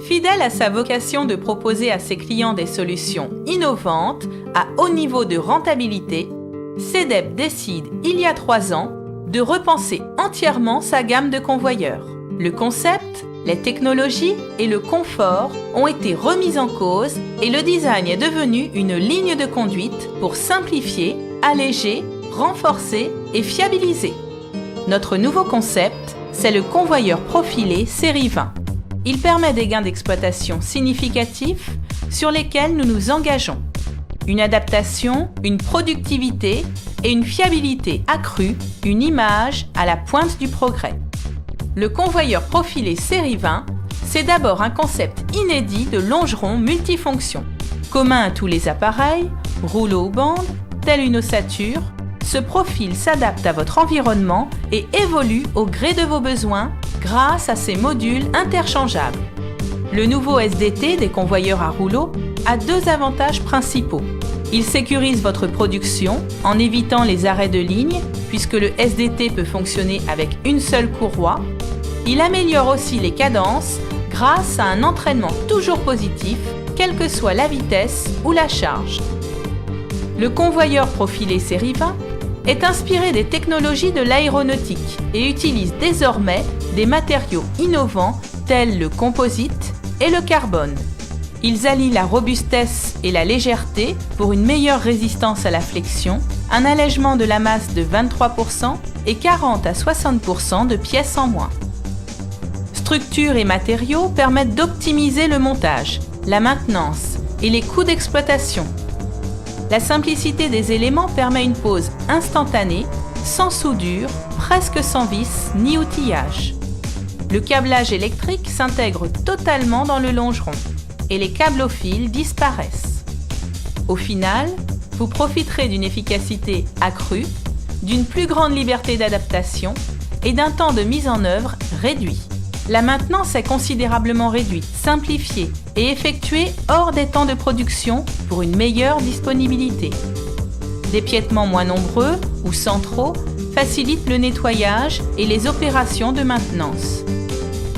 Fidèle à sa vocation de proposer à ses clients des solutions innovantes à haut niveau de rentabilité, CEDEP décide, il y a 3 ans, de repenser entièrement sa gamme de convoyeurs. Le concept, les technologies et le confort ont été remis en cause et le design est devenu une ligne de conduite pour simplifier, alléger, renforcer et fiabiliser. Notre nouveau concept, c'est le convoyeur profilé série 20. Il permet des gains d'exploitation significatifs sur lesquels nous nous engageons. Une adaptation, une productivité et une fiabilité accrue, une image à la pointe du progrès. Le convoyeur profilé série 20, c'est d'abord un concept inédit de longeron multifonction. Commun à tous les appareils, rouleau ou bande, tel une ossature, ce profil s'adapte à votre environnement et évolue au gré de vos besoins grâce à ses modules interchangeables. Le nouveau SDT des convoyeurs à rouleau a 2 avantages principaux. Il sécurise votre production en évitant les arrêts de ligne puisque le SDT peut fonctionner avec une seule courroie. Il améliore aussi les cadences grâce à un entraînement toujours positif, quelle que soit la vitesse ou la charge. Le convoyeur profilé série 20 est inspiré des technologies de l'aéronautique et utilise désormais des matériaux innovants tels le composite et le carbone. Ils allient la robustesse et la légèreté pour une meilleure résistance à la flexion, un allègement de la masse de 23% et 40 à 60% de pièces en moins. Structures et matériaux permettent d'optimiser le montage, la maintenance et les coûts d'exploitation. La simplicité des éléments permet une pose instantanée, sans soudure, presque sans vis ni outillage. Le câblage électrique s'intègre totalement dans le longeron et les câbles au fil disparaissent. Au final, vous profiterez d'une efficacité accrue, d'une plus grande liberté d'adaptation et d'un temps de mise en œuvre réduit. La maintenance est considérablement réduite, simplifiée et effectuée hors des temps de production pour une meilleure disponibilité. Des piétements moins nombreux ou centraux facilitent le nettoyage et les opérations de maintenance.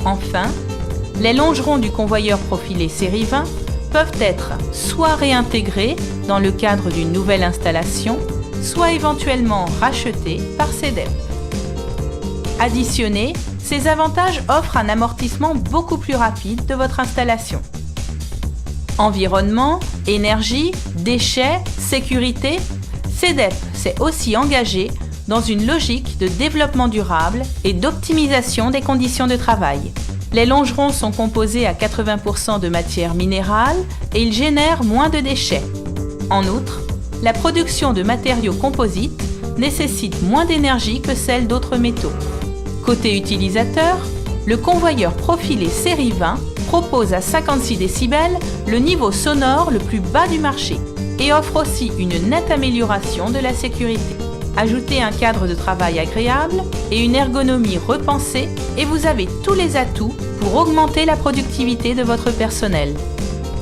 Enfin, les longerons du convoyeur profilé série 20 peuvent être soit réintégrés dans le cadre d'une nouvelle installation, soit éventuellement rachetés par CEDEP. Additionnés, ces avantages offrent un amortissement beaucoup plus rapide de votre installation. Environnement, énergie, déchets, sécurité, CEDEP s'est aussi engagé dans une logique de développement durable et d'optimisation des conditions de travail. Les longerons sont composés à 80% de matières minérales et ils génèrent moins de déchets. En outre, la production de matériaux composites nécessite moins d'énergie que celle d'autres métaux. Côté utilisateur, le convoyeur profilé série 20 propose à 56 décibels le niveau sonore le plus bas du marché et offre aussi une nette amélioration de la sécurité. Ajoutez un cadre de travail agréable et une ergonomie repensée et vous avez tous les atouts pour augmenter la productivité de votre personnel.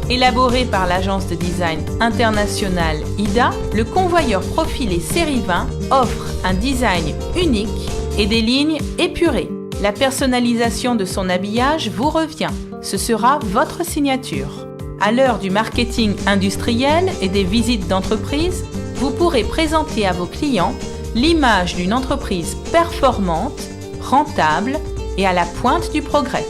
Élaboré par l'agence de design internationale IDA, le convoyeur profilé série 20 offre un design unique et des lignes épurées. La personnalisation de son habillage vous revient. Ce sera votre signature. À l'heure du marketing industriel et des visites d'entreprise, vous pourrez présenter à vos clients l'image d'une entreprise performante, rentable et à la pointe du progrès.